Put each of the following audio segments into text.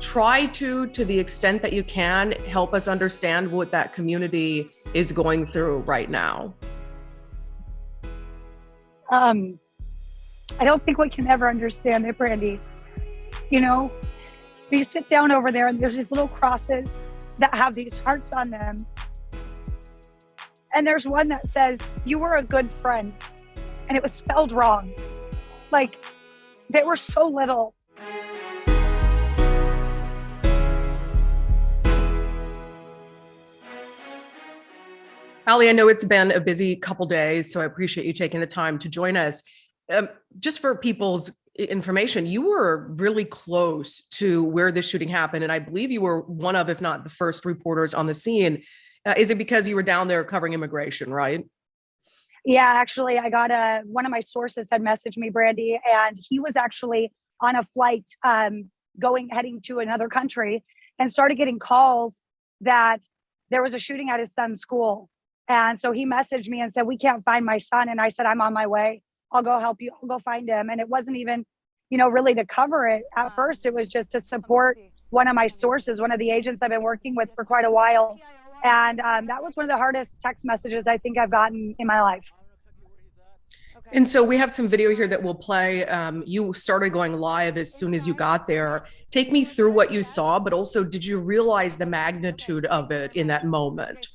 try to the extent that you can, help us understand what that community is going through right now? I don't think we can ever understand it, Brandi. You know, you sit down over there and there's these little crosses that have these hearts on them. And there's one that says, "You were a good friend." And it was spelled wrong. Like, they were so little. Ali, I know it's been a busy couple days, so I appreciate you taking the time to join us. Just for people's information, you were really close to where this shooting happened, and I believe you were one of, if not the first reporters on the scene. Is it because you were down there covering immigration, right? Yeah, actually, I got one of my sources had messaged me, Brandi, and he was actually on a flight heading to another country and started getting calls that there was a shooting at his son's school. And so he messaged me and said, "We can't find my son." And I said, "I'm on my way. I'll go help you. I'll go find him." And it wasn't even, really to cover it. At first, it was just to support one of my sources, one of the agents I've been working with for quite a while. And that was one of the hardest text messages I think I've gotten in my life. And so we have some video here that we'll play. You started going live as soon as you got there. Take me through what you saw, but also, did you realize the magnitude of it in that moment?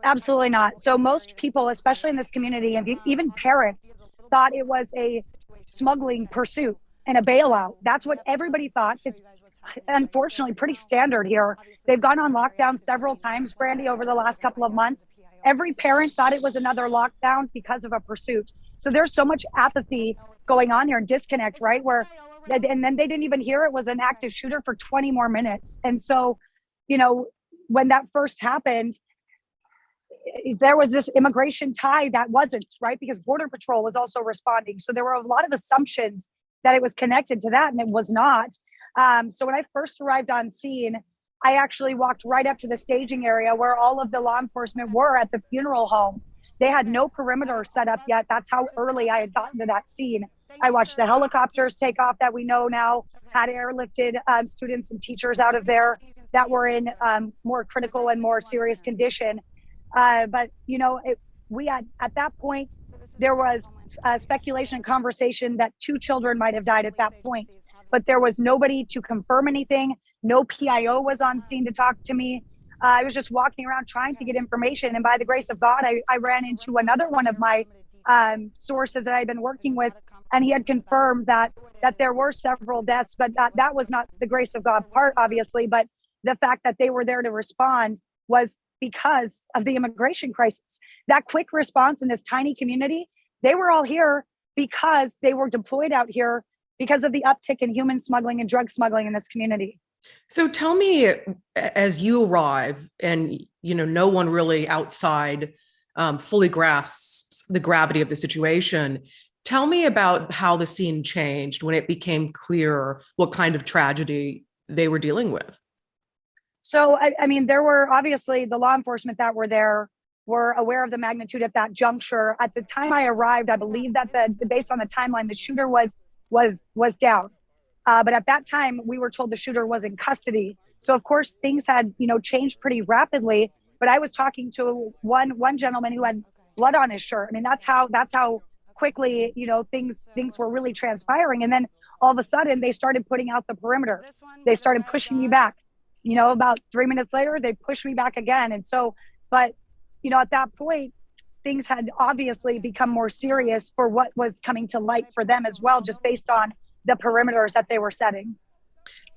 Absolutely not. So most people, especially in this community, and even parents, thought it was a smuggling pursuit and a bailout. That's what everybody thought. It's unfortunately pretty standard here. They've gone on lockdown several times, Brandi, over the last couple of months. Every parent thought it was another lockdown because of a pursuit. So there's so much apathy going on here and disconnect, right? And then they didn't even hear it was an active shooter for 20 more minutes. And so, when that first happened, there was this immigration tie that wasn't, right? Because Border Patrol was also responding. So there were a lot of assumptions that it was connected to that, and it was not. So when I first arrived on scene, I actually walked right up to the staging area where all of the law enforcement were at the funeral home. They had no perimeter set up yet. That's how early I had gotten to that scene. I watched the helicopters take off that we know now had airlifted students and teachers out of there that were in more critical and more serious condition. But we had, at that point, there was speculation and conversation that 2 children might have died at that point, but there was nobody to confirm anything. No PIO was on scene to talk to me. I was just walking around trying to get information. And by the grace of God, I ran into another one of my sources that I'd been working with, and he had confirmed that there were several deaths, but that was not the grace of God part, obviously. But the fact that they were there to respond was because of the immigration crisis. That quick response in this tiny community, they were all here because they were deployed out here because of the uptick in human smuggling and drug smuggling in this community. So tell me, as you arrive and, no one really outside fully grasps the gravity of the situation, tell me about how the scene changed when it became clear what kind of tragedy they were dealing with. So, I mean, there were obviously the law enforcement that were there were aware of the magnitude at that juncture. At the time I arrived, I believe that based on the timeline, the shooter was down. But at that time, we were told the shooter was in custody. So, of course, things had, changed pretty rapidly. But I was talking to one gentleman who had blood on his shirt. I mean, that's how quickly, things were really transpiring. And then all of a sudden, they started putting out the perimeter. They started pushing me back. About 3 minutes later, they pushed me back again. And so, but, at that point, things had obviously become more serious for what was coming to light for them as well, just based on the perimeters that they were setting.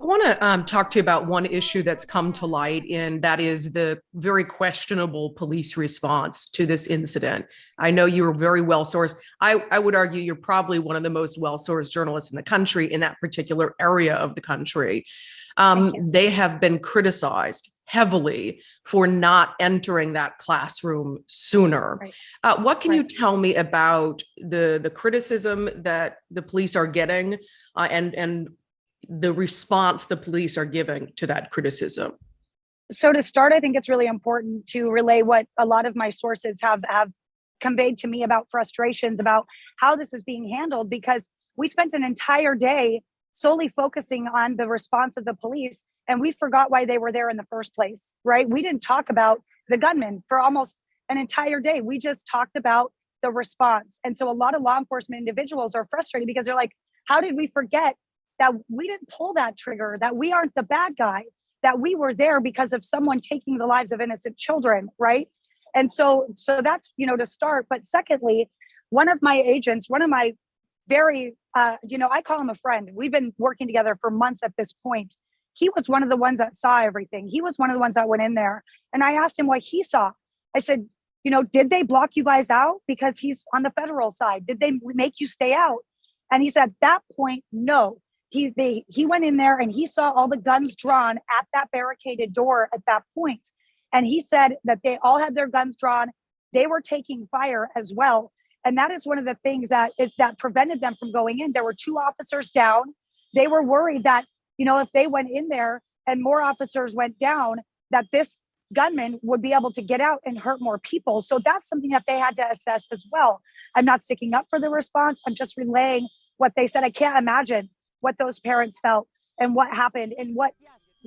I want to talk to you about one issue that's come to light, and that is the very questionable police response to this incident. I know you were very well sourced. I would argue you're probably one of the most well sourced journalists in the country in that particular area of the country. They have been criticized heavily for not entering that classroom sooner. Right. What can you tell me about the criticism that the police are getting and the response the police are giving to that criticism? So to start, I think it's really important to relay what a lot of my sources have conveyed to me about frustrations about how this is being handled, because we spent an entire day solely focusing on the response of the police, and we forgot why they were there in the first place, right? We didn't talk about the gunman for almost an entire day. We just talked about the response. And so a lot of law enforcement individuals are frustrated because they're like, how did we forget that we didn't pull that trigger, that we aren't the bad guy, that we were there because of someone taking the lives of innocent children, right? And so that's, to start. But secondly, one of my agents, one of my very, I call him a friend. We've been working together for months at this point. He was one of the ones that saw everything. He was one of the ones that went in there. And I asked him what he saw. I said, did they block you guys out? Because he's on the federal side. Did they make you stay out? And he said, at that point, no. He went in there and he saw all the guns drawn at that barricaded door at that point. And he said that they all had their guns drawn. They were taking fire as well. And that is one of the things that prevented them from going in. There were 2 officers down. They were worried that, if they went in there and more officers went down, that this gunman would be able to get out and hurt more people. So that's something that they had to assess as well. I'm not sticking up for the response. I'm just relaying what they said. I can't imagine what those parents felt and what happened and what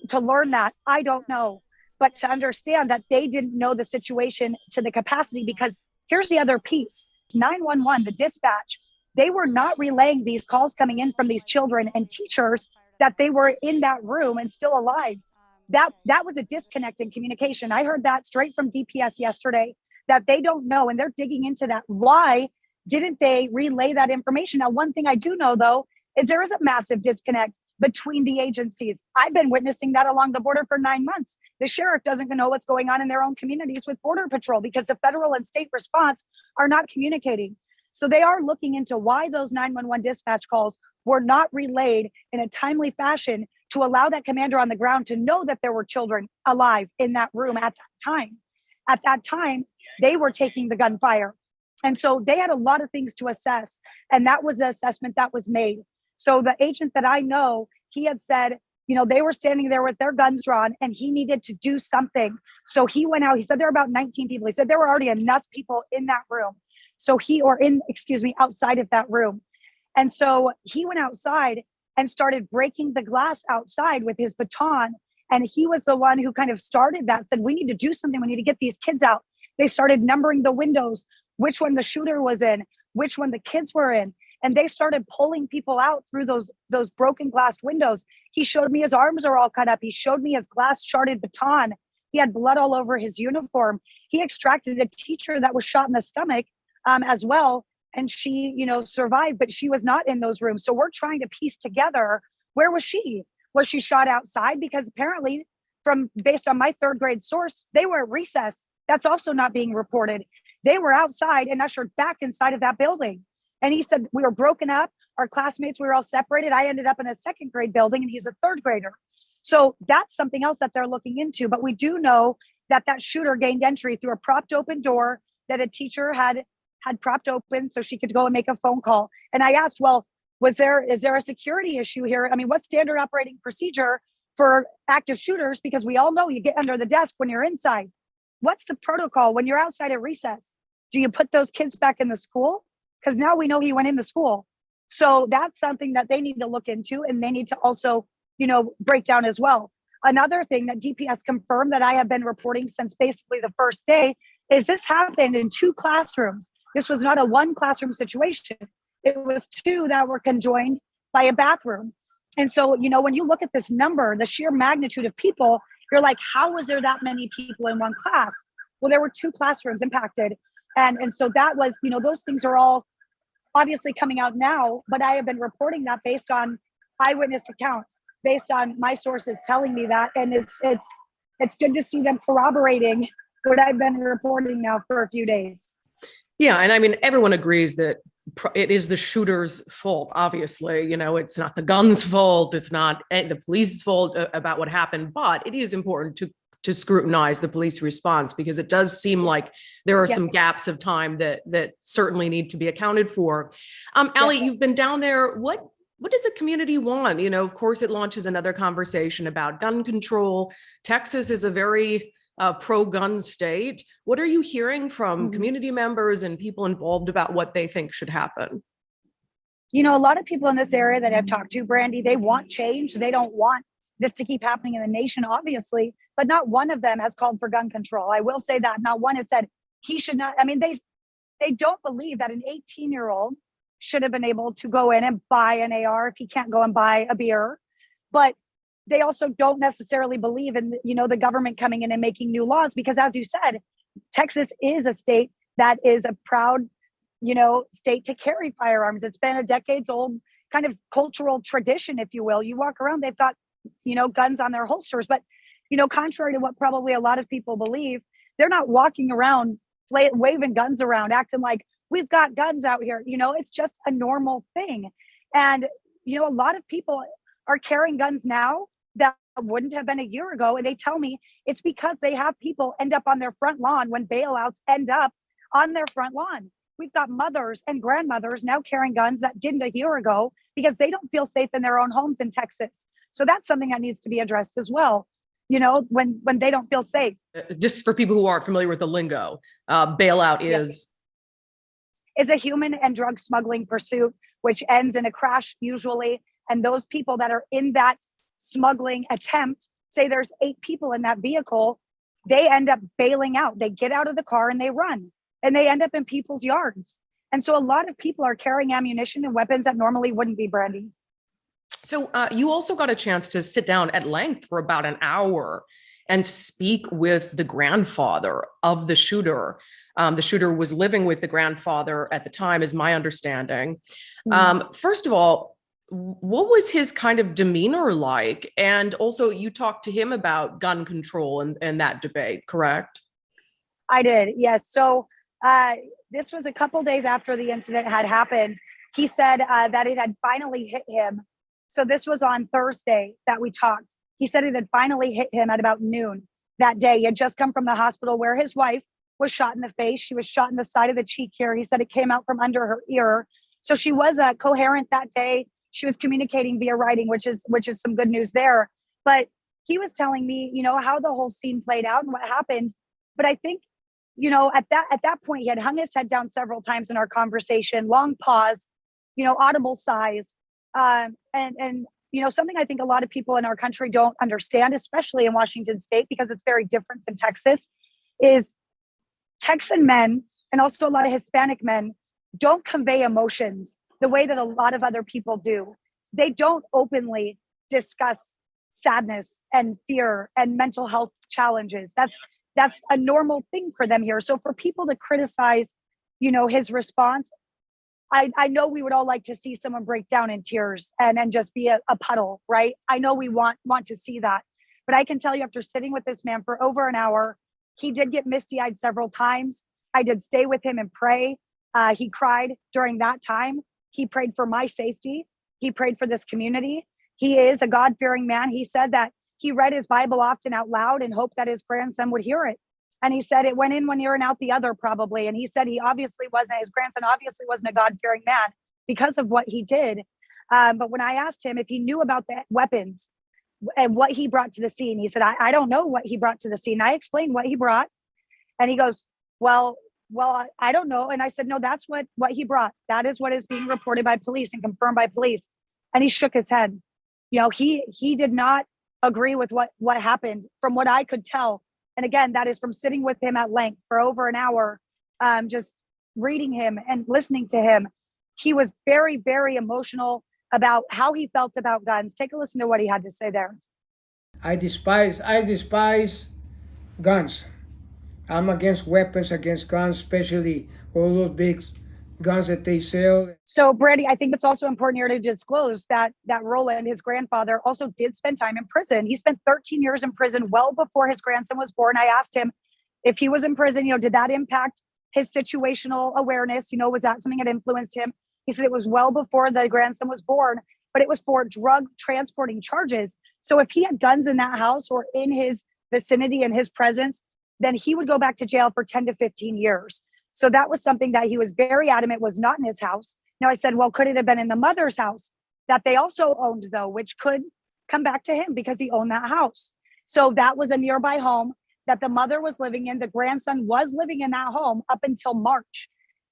to learn that. I don't know. But to understand that they didn't know the situation to the capacity, because here's the other piece. 911, the dispatch, they were not relaying these calls coming in from these children and teachers that they were in that room and still alive. That was a disconnect in communication. I heard that straight from DPS yesterday, that they don't know, and they're digging into that. Why didn't they relay that information? Now, one thing I do know, though, is there is a massive disconnect between the agencies. I've been witnessing that along the border for 9 months. The sheriff doesn't know what's going on in their own communities with Border Patrol because the federal and state response are not communicating. So they are looking into why those 911 dispatch calls were not relayed in a timely fashion to allow that commander on the ground to know that there were children alive in that room at that time. At that time, they were taking the gunfire. And so they had a lot of things to assess. And that was the assessment that was made. So the agent that I know, he had said, they were standing there with their guns drawn and he needed to do something. So he went out. He said there were about 19 people. He said there were already enough people in that room. Outside of that room. And so he went outside and started breaking the glass outside with his baton. And he was the one who kind of started that, said, we need to do something. We need to get these kids out. They started numbering the windows, which one the shooter was in, which one the kids were in. And they started pulling people out through those broken glass windows. He showed me his arms are all cut up. He showed me his glass sharded baton. He had blood all over his uniform. He extracted a teacher that was shot in the stomach as well. And she, survived, but she was not in those rooms. So we're trying to piece together, where was she? Was she shot outside? Because apparently, based on my 3rd grade source, they were at recess. That's also not being reported. They were outside and ushered back inside of that building. And he said, we were broken up. Our classmates, we were all separated. I ended up in a 2nd grade building and he's a 3rd grader. So that's something else that they're looking into. But we do know that shooter gained entry through a propped open door that a teacher had propped open so she could go and make a phone call. And I asked, well, is there a security issue here? I mean, what's standard operating procedure for active shooters? Because we all know you get under the desk when you're inside. What's the protocol when you're outside at recess? Do you put those kids back in the school? Because now we know he went in the school. So that's something that they need to look into, and they need to also, break down as well. Another thing that DPS confirmed that I have been reporting since basically the first day is this happened in 2 classrooms. This was not a 1 classroom situation. It was 2 that were conjoined by a bathroom. And so, when you look at this number, the sheer magnitude of people, you're like, how was there that many people in 1 class? Well, there were 2 classrooms impacted. And so that was, those things are all obviously coming out now, but I have been reporting that based on eyewitness accounts, based on my sources telling me that. And it's good to see them corroborating what I've been reporting now for a few days. Yeah. And I mean, everyone agrees that it is the shooter's fault. Obviously, it's not the gun's fault. It's not the police's fault about what happened, but it is important to scrutinize the police response, because it does seem like there are some gaps of time that certainly need to be accounted for. Allie, you've been down there. What does the community want? Of course, it launches another conversation about gun control. Texas is a very pro-gun state. What are you hearing from community members and people involved about what they think should happen? A lot of people in this area that I've talked to, Brandi, they want change. They don't want this to keep happening in the nation, obviously, but not one of them has called for gun control. I will say that not one has said he should not. I mean, they don't believe that an 18-year-old should have been able to go in and buy an AR if he can't go and buy a beer. But they also don't necessarily believe in, the government coming in and making new laws, because as you said, Texas is a state that is a proud, state to carry firearms. It's been a decades old kind of cultural tradition, if you will. You walk around, they've got, guns on their holsters, but, contrary to what probably a lot of people believe, they're not walking around waving guns around, acting like we've got guns out here. It's just a normal thing. And, a lot of people are carrying guns now that wouldn't have been a year ago. And they tell me it's because they have people end up on their front lawn when bailouts end up on their front lawn. We've got mothers and grandmothers now carrying guns that didn't a year ago because they don't feel safe in their own homes in Texas. So that's something that needs to be addressed as well. When they don't feel safe. Just for people who aren't familiar with the lingo, bailout is a human and drug smuggling pursuit, which ends in a crash usually. And those people that are in that smuggling attempt, say there's 8 people in that vehicle, they end up bailing out. They get out of the car and they run, and they end up in people's yards. And so a lot of people are carrying ammunition and weapons that normally wouldn't be, Brandi. So you also got a chance to sit down at length for about an hour and speak with the grandfather of the shooter. The shooter was living with the grandfather at the time, is my understanding. First of all, what was his kind of demeanor like? And also you talked to him about gun control and that debate, correct? I did, yes. So this was a couple days after the incident had happened. He said that it had finally hit him. So this was on Thursday that we talked. He said it had finally hit him at about noon that day. He had just come from the hospital where his wife was shot in the face. She was shot in the side of the cheek here. He said it came out from under her ear. So she was coherent that day. She was communicating via writing, which is some good news there. But he was telling me, how the whole scene played out and what happened. But I think, at that point, he had hung his head down several times in our conversation, long pause, audible sighs. And something I think a lot of people in our country don't understand, especially in Washington State, because it's very different than Texas, is Texan men and also a lot of Hispanic men don't convey emotions the way that a lot of other people do. They don't openly discuss sadness and fear and mental health challenges. That's a normal thing for them here. So for people to criticize, his response, I know we would all like to see someone break down in tears and just be a puddle, right? I know we want to see that. But I can tell you, after sitting with this man for over an hour, he did get misty-eyed several times. I did stay with him and pray. He cried during that time. He prayed for my safety. He prayed for this community. He is a God-fearing man. He said that he read his Bible often out loud and hoped that his grandson would hear it. And he said it went in one ear and out the other, probably. And he said his grandson obviously wasn't a God-fearing man because of what he did. But when I asked him if he knew about the weapons and what he brought to the scene, he said, I don't know what he brought to the scene. I explained what he brought. And he goes, well, I don't know. And I said, no, that's what he brought. That is what is being reported by police and confirmed by police. And he shook his head. He did not agree with what happened from what I could tell. And again, that is from sitting with him at length for over an hour, just reading him and listening to him. He was very, very emotional about how he felt about guns. Take a listen to what he had to say there. I despise guns. I'm against weapons, against guns, especially all those big guns that they sell. So, Brandi, I think it's also important here to disclose that Roland, his grandfather, also did spend time in prison. He spent 13 years in prison well before his grandson was born. I asked him if he was in prison, did that impact his situational awareness? Was that something that influenced him? He said it was well before the grandson was born, but it was for drug transporting charges. So if he had guns in that house or in his vicinity, in his presence, then he would go back to jail for 10 to 15 years. So that was something that he was very adamant was not in his house. Now I said, well, could it have been in the mother's house that they also owned, though, which could come back to him because he owned that house. So that was a nearby home that the mother was living in. The grandson was living in that home up until March.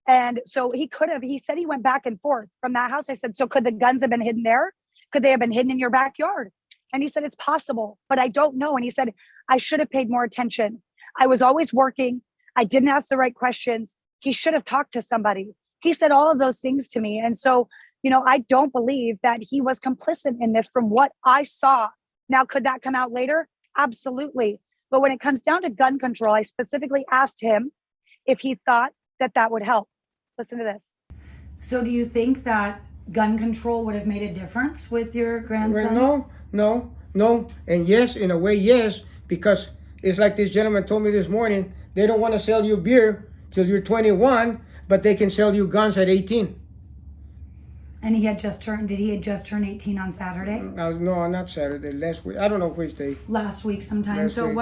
And so he said he went back and forth from that house. I said, so could the guns have been hidden there? Could they have been hidden in your backyard? And he said, it's possible, but I don't know. And he said, I should have paid more attention. I was always working. I didn't ask the right questions. He should have talked to somebody. He said all of those things to me. And so, I don't believe that he was complicit in this from what I saw. Now, could that come out later? Absolutely. But when it comes down to gun control, I specifically asked him if he thought that would help. Listen to this. So do you think that gun control would have made a difference with your grandson? Well, no. And yes, in a way, yes, because it's like this gentleman told me this morning, they don't want to sell you beer till you're 21, but they can sell you guns at 18. And he had just turned 18 on Saturday? No, not Saturday, last week. I don't know which day. Last week sometime. So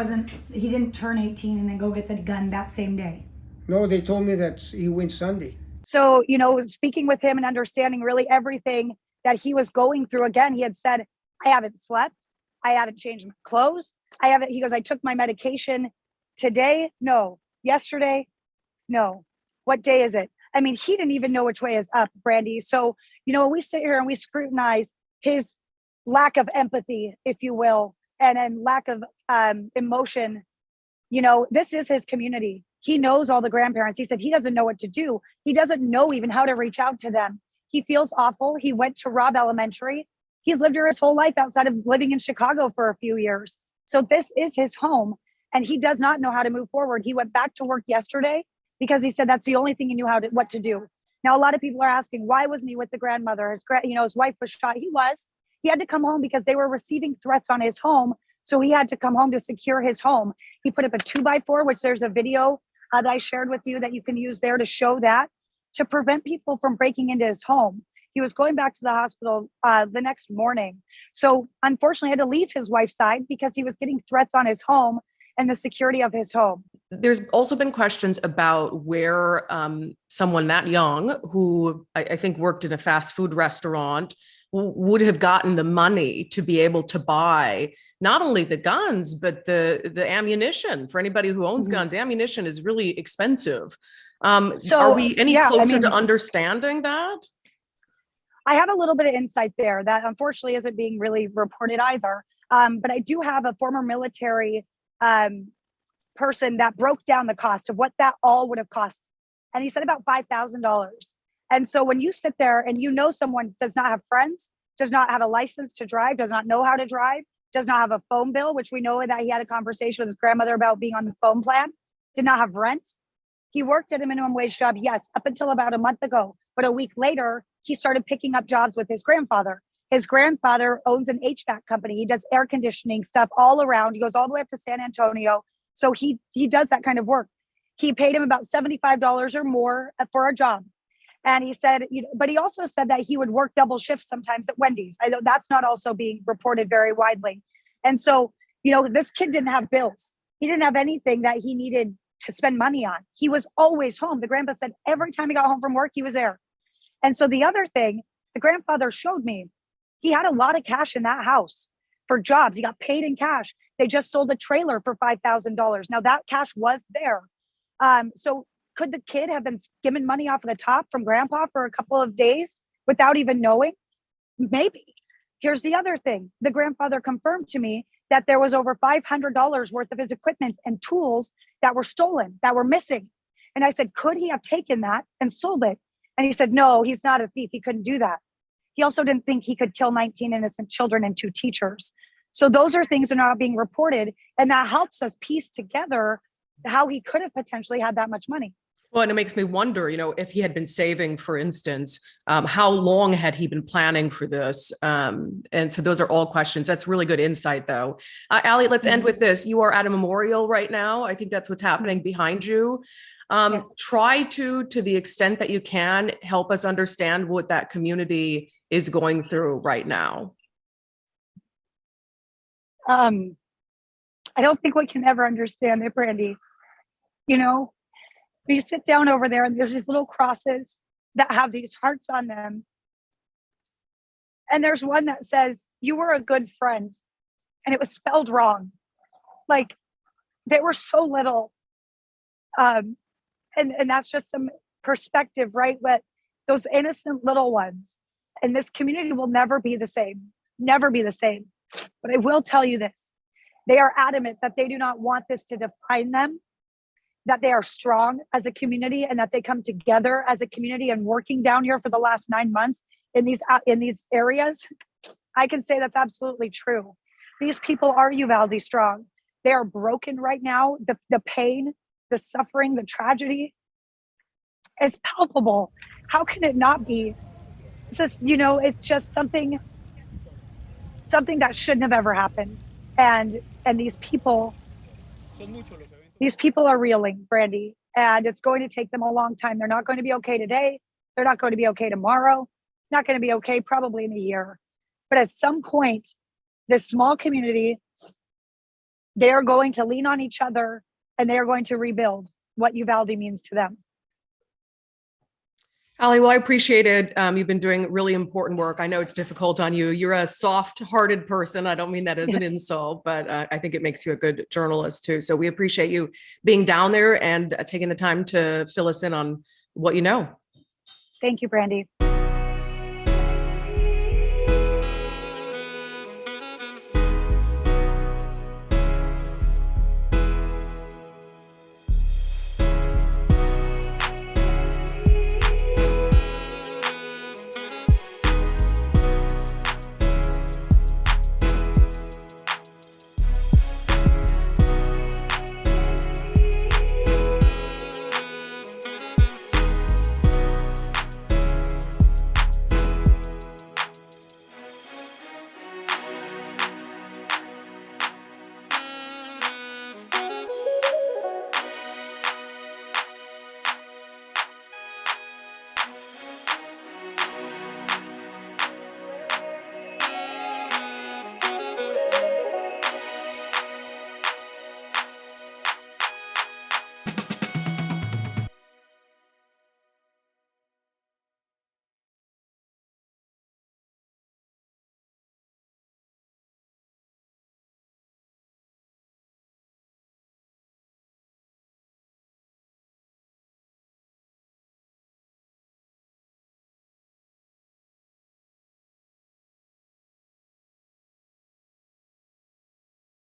he didn't turn 18 and then go get the gun that same day? No, they told me that he went Sunday. So, speaking with him and understanding really everything that he was going through, again, he had said, I haven't slept. I haven't changed my clothes. He goes, I took my medication today. No. Yesterday. No. What day is it? I mean, he didn't even know which way is up, Brandi. So, when we sit here and we scrutinize his lack of empathy, if you will, and lack of emotion, this is his community. He knows all the grandparents. He said he doesn't know what to do. He doesn't know even how to reach out to them. He feels awful. He went to Robb Elementary. He's lived here his whole life outside of living in Chicago for a few years. So this is his home, and he does not know how to move forward. He went back to work yesterday because he said that's the only thing he knew what to do. Now, a lot of people are asking, why wasn't he with the grandmother? His wife was shot. He was. He had to come home because they were receiving threats on his home. So he had to come home to secure his home. He put up a 2x4, which there's a video that I shared with you that you can use there to show that, to prevent people from breaking into his home. He was going back to the hospital the next morning. So unfortunately, I had to leave his wife's side because he was getting threats on his home and the security of his home. There's also been questions about where someone that young, who I think worked in a fast food restaurant, would have gotten the money to be able to buy not only the guns, but the ammunition. For anybody who owns guns, ammunition is really expensive. So are we any closer to understanding that? I have a little bit of insight there that unfortunately isn't being really reported either. But I do have a former military person that broke down the cost of what that all would have cost. And he said about $5,000. And so when you sit there and someone does not have friends, does not have a license to drive, does not know how to drive, does not have a phone bill, which we know that he had a conversation with his grandmother about being on the phone plan, did not have rent. He worked at a minimum wage job, yes, up until about a month ago. But a week later, he started picking up jobs with his grandfather. His grandfather owns an HVAC company. He does air conditioning stuff all around. He goes all the way up to San Antonio. So he does that kind of work. He paid him about $75 or more for a job. And he said, but he also said that he would work double shifts sometimes at Wendy's. I know that's not also being reported very widely. And so, this kid didn't have bills. He didn't have anything that he needed to spend money on. He was always home. The grandpa said every time he got home from work, he was there. And so the other thing, the grandfather showed me, he had a lot of cash in that house for jobs. He got paid in cash. They just sold a trailer for $5,000. Now that cash was there. So could the kid have been skimming money off of the top from grandpa for a couple of days without even knowing? Maybe. Here's the other thing. The grandfather confirmed to me that there was over $500 worth of his equipment and tools that were stolen, that were missing. And I said, could he have taken that and sold it? And he said, no, he's not a thief. He couldn't do that. He also didn't think he could kill 19 innocent children and 2 teachers. So those are things that are not being reported. And that helps us piece together how he could have potentially had that much money. Well, and it makes me wonder, if he had been saving, for instance, how long had he been planning for this? And so those are all questions. That's really good insight, though. Allie, let's end with this. You are at a memorial right now. I think that's what's happening behind you. Try to the extent that you can, help us understand what that community is going through right now. I don't think we can ever understand it, Brandi. You sit down over there and there's these little crosses that have these hearts on them. And there's one that says, you were a good friend. And it was spelled wrong. Like, they were so little. And that's just perspective, right? But those innocent little ones, and this community will never be the same, never be the same. But I will tell you this, they are adamant that they do not want this to define them, that they are strong as a community and that they come together as a community. And working down here for the last 9 months in these areas, I can say that's absolutely true. These people are Uvalde strong. They are broken right now. The pain, the suffering, the tragedy is palpable. How can it not be? It's just, it's just something that shouldn't have ever happened. And these people are reeling, Brandi, and it's going to take them a long time. They're not going to be okay today. They're not going to be okay tomorrow. Not going to be okay probably in a year. But at some point, this small community, they are going to lean on each other and they are going to rebuild what Uvalde means to them. Ali, well, I appreciate it. You've been doing really important work. I know it's difficult on you. You're a soft-hearted person. I don't mean that as an insult, but I think it makes you a good journalist too. So we appreciate you being down there and taking the time to fill us in on what you know. Thank you, Brandi.